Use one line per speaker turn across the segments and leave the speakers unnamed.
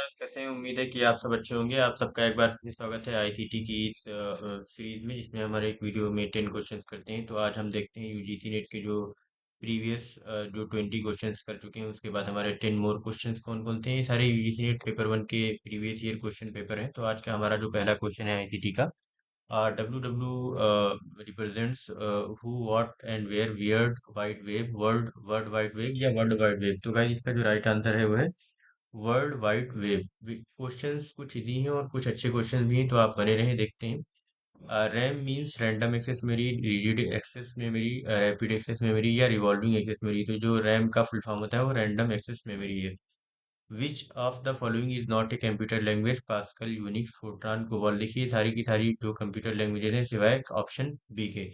कैसे हैं? उम्मीद है कि आप सब अच्छे होंगे। आप सबका एक बार फिर स्वागत है आईसीटी की इस सीरीज में, जिसमें हमारे एक वीडियो में 10 क्वेश्चंस करते हैं। तो आज हम देखते हैं यूजीसी नेट के जो प्रीवियस जो 20 क्वेश्चंस कर चुके हैं, उसके बाद हमारे 10 मोर क्वेश्चंस कौन कौन थे। ये सारे यूजीसी नेट पेपर 1 के प्रीवियस ईयर क्वेश्चन पेपर हैं। तो आज का हमारा जो पहला क्वेश्चन है आईसीटी का, W W represents who what and where weird wide web, world world wide web या वर्ल्ड वाइड वेब। तो गाइस इसका जो राइट आंसर है वो है वर्ल्ड वाइड वेब। क्वेश्चंस कुछ इजी हैं और कुछ अच्छे क्वेश्चन भी हैं, तो आप बने रहें, देखते हैं। RAM means random access memory, rigid access memory, rapid access memory या रिवॉल्विंग एक्सेस मेमोरी। तो जो रैम का फुल फॉर्म होता है वो रैंडम एक्सेस मेमोरी है। Which of the following is not a computer language, pascal, Unix, Fortran, COBOL. देखिए सारी की सारी जो कंप्यूटर लैंग्वेजेस हैं सिवाय ऑप्शन बी के।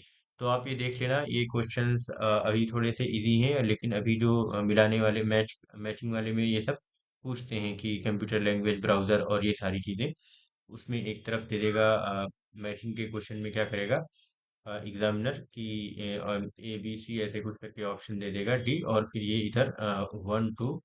तो आप ये देख लेना, ये क्वेश्चंस अभी थोड़े से इजी हैं, लेकिन अभी जो मिलाने वाले मैचिंग वाले में ये सब पूछते हैं कि कंप्यूटर लैंग्वेज, ब्राउजर और ये सारी चीजें। उसमें एक तरफ दे देगा मैचिंग के क्वेश्चन में क्या करेगा एग्जामिनर की ए बी सी ऐसे कुछ करके ऑप्शन दे देगा डी, और फिर ये इधर 1 2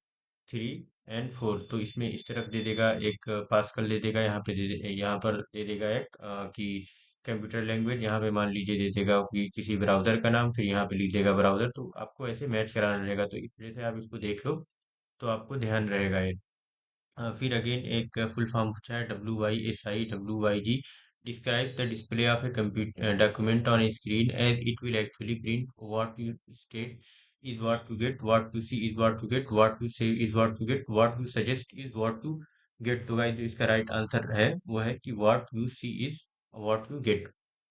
3 एंड 4। तो इसमें इस तरफ दे देगा एक पास्कल दे देगा, यहाँ पे यहाँ पर दे देगा एक कि कंप्यूटर लैंग्वेज, यहाँ पे मान लीजिए दे देगा कि किसी ब्राउजर का नाम, फिर यहाँ पे लिख देगा ब्राउजर। तो आपको ऐसे मैच कराना रहेगा, तो इस वजह से आप इसको देख लो तो आपको ध्यान रहेगा ये। फिर अगेन एक फुल फॉर्म पूछा है, WYSI WYG। Describe the display of a computer document on a screen as it will actually print, what you state is what to get, what to see is what to get, what to save is what to get, what to suggest is what to get. तो guys जो इसका right answer है वो है कि what you see is what you get.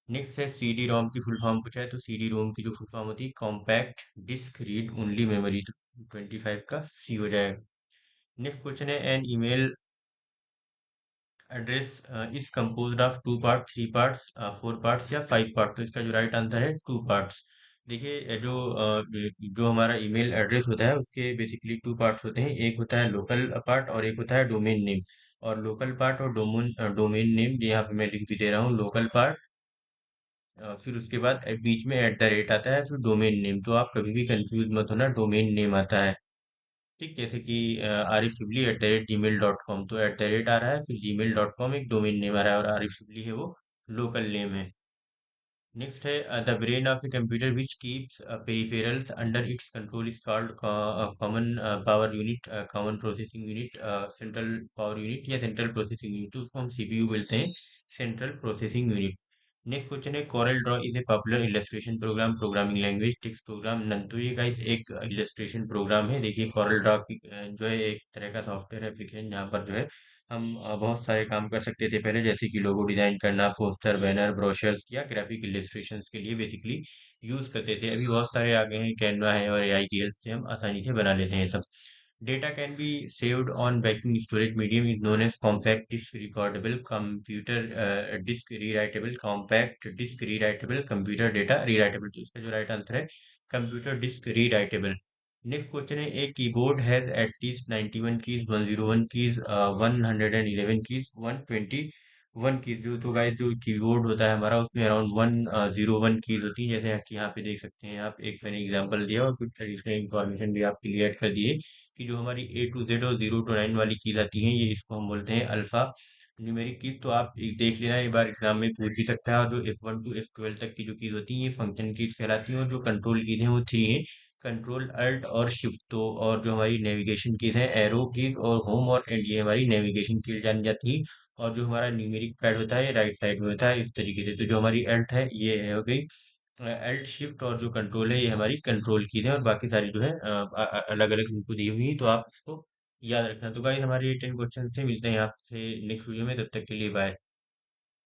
Next है CD ROM की full form पूछा है, तो सीडी रोम की जो फुल फॉर्म होती है compact disc read only memory. तो 25 का सी हो जाएगा। नेक्स्ट क्वेश्चन है, an email address is composed of 2 part, 3 parts, 4 parts या 5 पार्ट। तो इसका जो राइट आंसर है 2 पार्ट्स। देखिए जो हमारा ईमेल एड्रेस होता है उसके बेसिकली 2 पार्ट्स होते हैं। एक होता है लोकल पार्ट और एक होता है डोमेन नेम। और लोकल पार्ट और डोमेन नेम यहाँ पे मैं लिख भी दे रहा हूँ, लोकल पार्ट, फिर उसके बाद बीच में एट द रेट आता है, फिर डोमेन नेम। तो आप कभी भी कंफ्यूज मत होना, डोमेन नेम आता है। ठीक, जैसे कि arifshibli@gmail.com, तो एट द रेट आ रहा है, फिर gmail.com एक डोमेन नेम आ रहा है, और आरिफ शिबली है वो लोकल नेम है। नेक्स्ट है, the brain of a computer which keeps peripherals under its control is called common power unit, common processing unit, central power unit या सेंट्रल प्रोसेसिंग यूनिट। तो उसको हम सीपीयू बोलते हैं, central processing unit. Next question है, Corel draw is a popular illustration program, programming language, text program, none. तो ये guys एक इलस्ट्रेशन प्रोग्राम है। देखिए कोरल ड्रॉ जो है एक तरह का सॉफ्टवेयर एप्लीकेशन, जहाँ पर जो है हम बहुत सारे काम कर सकते थे पहले, जैसे कि लोगो डिजाइन करना, पोस्टर, बैनर, ब्रोशर्स या ग्राफिक इलस्ट्रेशंस के लिए बेसिकली यूज करते थे। अभी बहुत सारे आ गए हैं, कैनवा है और एआई की हेल्प से हम आसानी से बना लेते हैं सब। Data can be saved on backing storage medium is known as compact disc recordable, computer disc rewritable, compact disc rewritable, computer data rewritable. तो इसका जो राइट आंसर है computer disc rewritable. Next question है, a keyboard has at least 91 keys, 101 keys, 111 keys, 121 keys. जो तो guys जो keyboard होता है हमारा उसमें अराउंड 101 कीज होती हैं, जैसे कि यहाँ पे देख सकते हैं आप, एक मैंने एग्जांपल दिया और कुछ एडिशनल इन्फॉर्मेशन भी आपके लिए ऐड कर दिए कि जो हमारी A to Z और 0 to 9 वाली कीज आती हैं, ये इसको हम बोलते हैं अल्फा न्यूमेरिक कीज। तो आप देख लेना, एक बार एग्जाम में पूछ भी सकता है। और जो F1 to F12 तक की जो कीज होती हैं ये फंक्शन कीज कहलाती हैं, और जो कंट्रोल कीज हैं वो 3 हैं, कंट्रोल अल्ट और शिफ्ट। तो और जो हमारी नेविगेशन कीज है एरो कीज और होम और एंड, ये हमारी नेविगेशन कीज जानी जाती है। और जो हमारा न्यूमेरिक पैड होता है ये राइट साइड में होता है इस तरीके से। तो जो हमारी अल्ट है ये हो गई अल्ट शिफ्ट, और जो कंट्रोल है ये हमारी कंट्रोल कीज है, और बाकी सारी जो है अलग अलग उनको दी हुई है। तो आप इसको याद रखना। तो गाइस हमारे ये 10 क्वेश्चन से मिलते हैं आपसे नेक्स्ट वीडियो में, तब तक के लिए बाय।